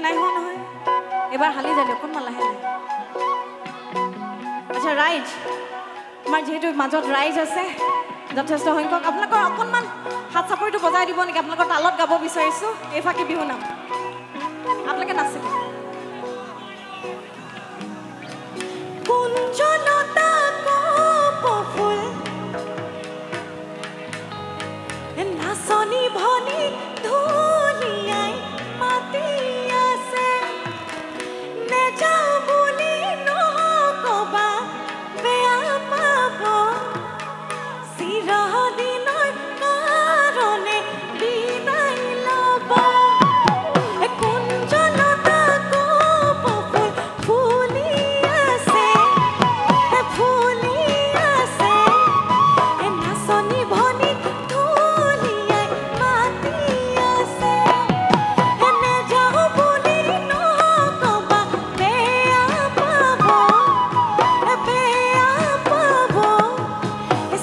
নাই হোৱা নহয় এবাৰ হালি যালে অকণমান লাহে লাহে আচ্ছা ৰাইজ আমাৰ যেহেতু মাজত ৰাইজ আছে যথেষ্ট সংখ্যক আপোনালোকৰ অকণমান হাত চাপৰিটো বজাই দিব নেকি আপোনালোকৰ তালত গাব বিচাৰিছোঁ এই ফাঁকি বিহু নাম আপোনালোকে নাচিব কুঞ্জলতা কপফুল নাচনি ভনি ধুলিয়াই মাতি আছে নেযাওঁ বুলি নকবা বেয়া পাব চিৰদিনৰ কাৰণে বিদায় ল'ব কুঞ্জলতা কপফুল ফুলি আছে নাচনি ভনি ধুলিয়াই মাতি আছে নেযাওঁ বুলি নকবা বেয়া পাব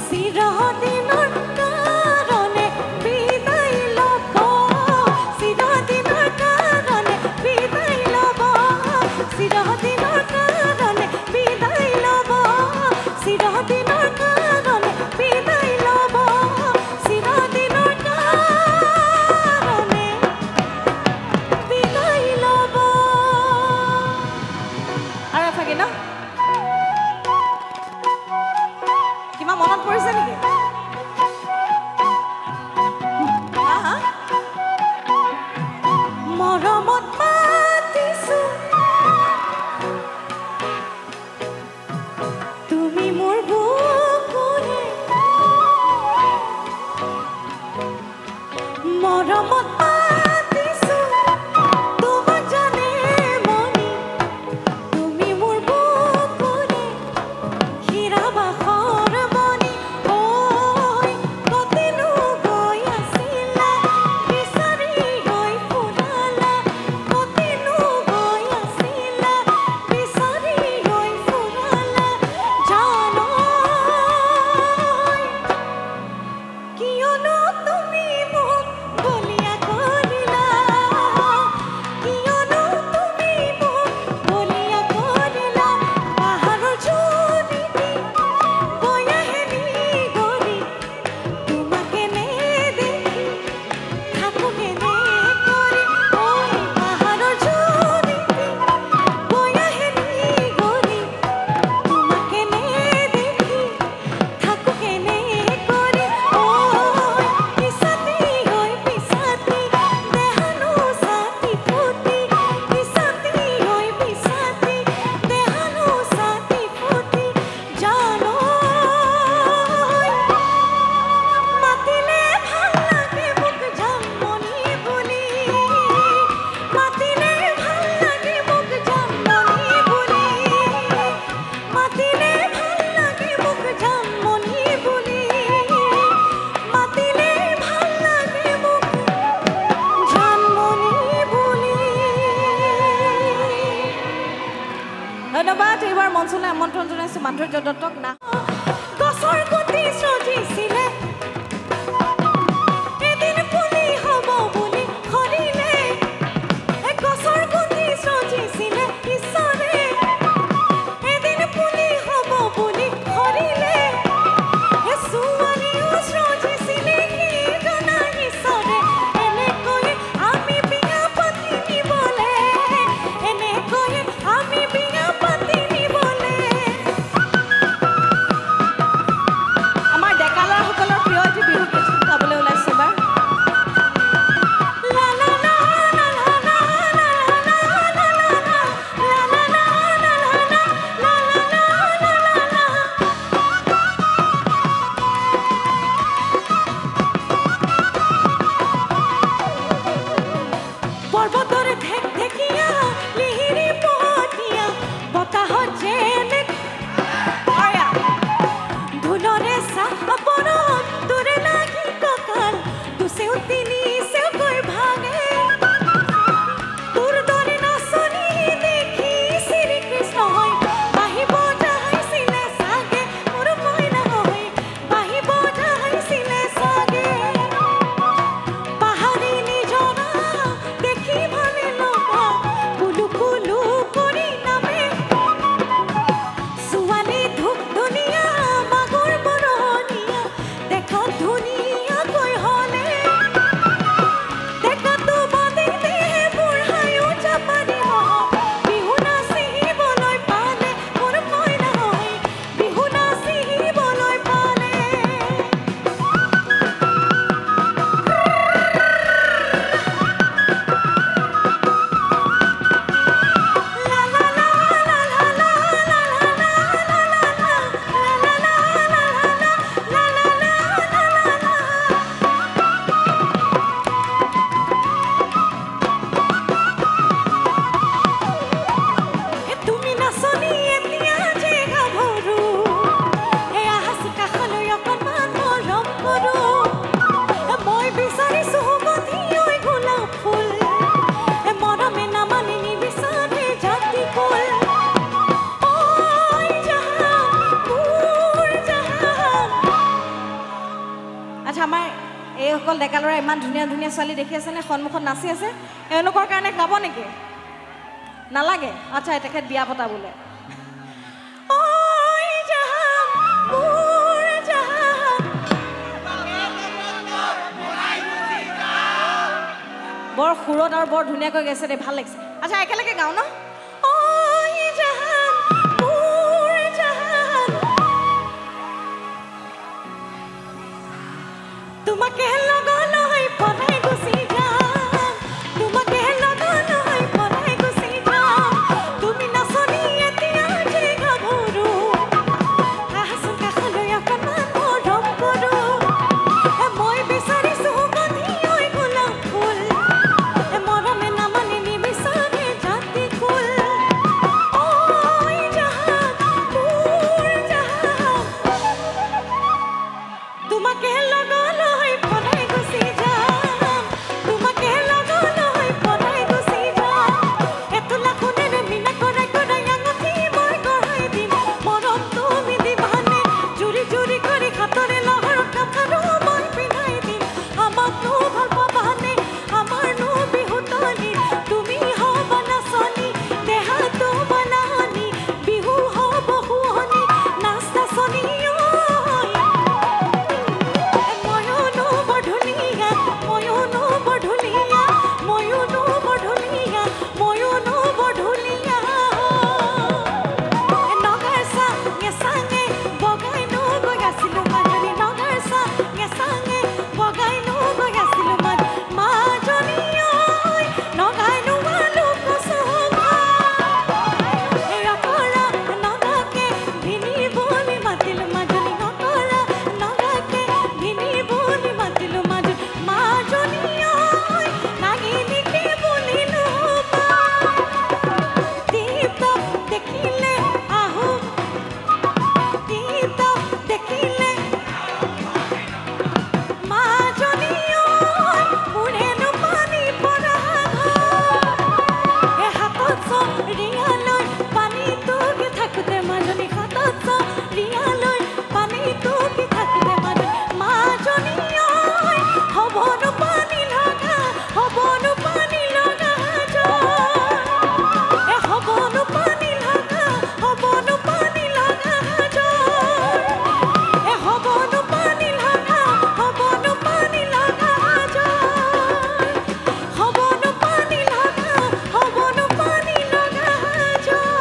চিৰদিনৰ কাৰণে বিদায় ল'ব চিৰদিনৰ কাৰণে বিদায় ল'ব চিৰদিনৰ কাৰণে বিদায় ল'ব চিৰদিনৰ কাৰণে বিদায় ল'ব চিৰদিনৰ কাৰণে বিদায় ল'ব আৰু এফাকি ন কিবা মনত পৰিছে নেকি মৰমত মাতিছোঁ তুমি মোৰ বুকুৰে মৰমত মাতিছোঁ তোমাক জানে মনি তুমি মোৰ বুকুৰে হীৰা বাখৰ মনি ঐ কতিনো গৈ আছিলা বিচাৰি গৈ ফুৰালা কতিনো গৈ আছিলা বিচাৰি গৈ ফুৰালা জানো কিয়নো তুমি মোক বলিয়া কৰিলা কিয়নো তুমি মোক বলিয়া কৰিলা পাহাৰৰ জুনিটি বৈ আহে নিগৰি তোমাকে নেদেখি থাকো কেনে কৰি ঐ পাহাৰৰ জুনিটি বৈ আহে নিগৰি তোমাকে নেদেখি থাকো কেনে কৰি ঐ পিছাতি হৈ পিছাতি দেহানো ছাতি ফুটি পিছাতি হৈ পিছাতি দেহানো ছাতি ফুটি জানো মাতিলে ভাল লাগে মোক জানমনি বুলি মাতিলে ভাল লাগে মোক জানমনি বুলি মাতিলে ভাল লাগে মোক জানমনি বুলি মাতিলে ভাল লাগে মোক জানমনি বুলি ধন্যবাদ এইবাৰ মঞ্চলৈ আমন্ত্ৰণ জনাইছোঁ মাধুৰ্য দত্তক না গছৰ গুটি সজিছিলে এদিন পুলি হ'ব বুলি সৰিলে গছৰ গুটি সজিছিলে ঈশ্বৰে এদিন পুলি হ'ব বুলি সৰিলে ছোৱালীও সজিছিলে কি জনা ঈশ্বৰে এনেকৈয়ে আমি বিয়া পাতি নিবলে এনেকৈয়ে আমি বিয়া পাতি নিবলে আমাৰ ডেকা ল'ৰাসকলৰ ডেকা ল'ৰা ইমান ধুনীয়া ধুনীয়া ছোৱালী দেখি আছেনে সন্মুখত নাচি আছে এওঁলোকৰ কাৰণে গাব নেকি নালাগে আচ্ছা তেখেত বিয়া পতা বোলে বৰ সুৰত আৰু বৰ ধুনীয়াকৈ গাইছে দেই ভাল লাগিছে আচ্ছা একেলগে গাওঁ ন তোমাকে লগলৈ পলাই গুচি যাম তোমাকে লগলৈ পলাই গুচি যাম তুমি নাচনি এতিয়া যে গাভৰু আহাচোন কাষলৈ অকণমান মৰম কৰো মই বিচাৰিছো গধি ঐ গোলাপ ফুল মৰমে নামানি নিবিচাৰে জাতি কুল ঐ জাহান মোৰ জাহান তোমাকে লগলৈ পলাই গুচি যাম তোমাকে লগলৈ পলাই গুচি যাম এতোলা কোনেৰে মিনা কৰাই কৰাই আঙুঠি মই গঢ়াই দিম মৰম তুমি দিবানে জুৰি জুৰি কৰি হাতৰে লহৰক কাঠাৰো মই পিন্ধাই দিম আমাকনো ভাল পাবানে আমাৰনো বিহুতনি তুমি হবা নাচনি দেহাটো বনানি বিহু হব শুৱনি নাচ নাচনি ময়নো বধুলিয়া ময়নো বধুলিয়া ময়নো বধুলিয়া ময়নো বধুলিয়া নগাৰচা নেচাঙে বগাইনো গৈ আছিলো মাজনী নগাৰচা নেচাঙে বগাইনো গৈ আছিলো মাজনী ঐ নগাইনো আলু কচুমা অকৰা নগাকে ভিনি বুলি মাতিলো মাজনী নকৰা নগাকে ভিনি বুলি মাতিলো মাজনী ঐ নাগিনীকে বুলিলো দীপ্ত দেখিলে আহো দীপ্ত দেখিলে মাজনী ঐ মোৰেনো পানী পৰা ঘৰ হাতত চৰিয়ালৈ পানী টুকি থাকোঁতে মাজনী হাতত চৰিয়ালৈ পানী টুকি থাকোঁতে মাজনী ঐ হ'বনো পানী লগা হ'বনো পানী লগা জ্বৰ হ'বনো পানী লগা হ'বনো পানী লগা জ্বৰ হ'বনো পানী লগা হ'বনো পানী লগা জ্বৰ হ'বনো পানী লগা হ'বনো পানী লগা জ্বৰ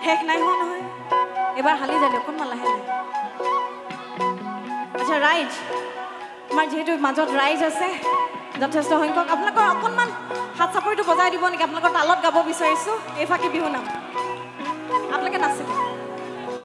শেষ নাই হোৱা নহয় এবাৰ হালি যালে অকণমান লাহে লাহে আচ্ছা ৰাইজ আমাৰ যিহেতু মাজত ৰাইজ আছে যথেষ্ট সংখ্যক আপোনালোকৰ অকণমান হাত চাপৰিটো বজাই দিব নেকি আপোনালোকৰ তালত গাব বিচাৰিছোঁ এইফাকে বিহু নাম আপোনালোকে নাচিব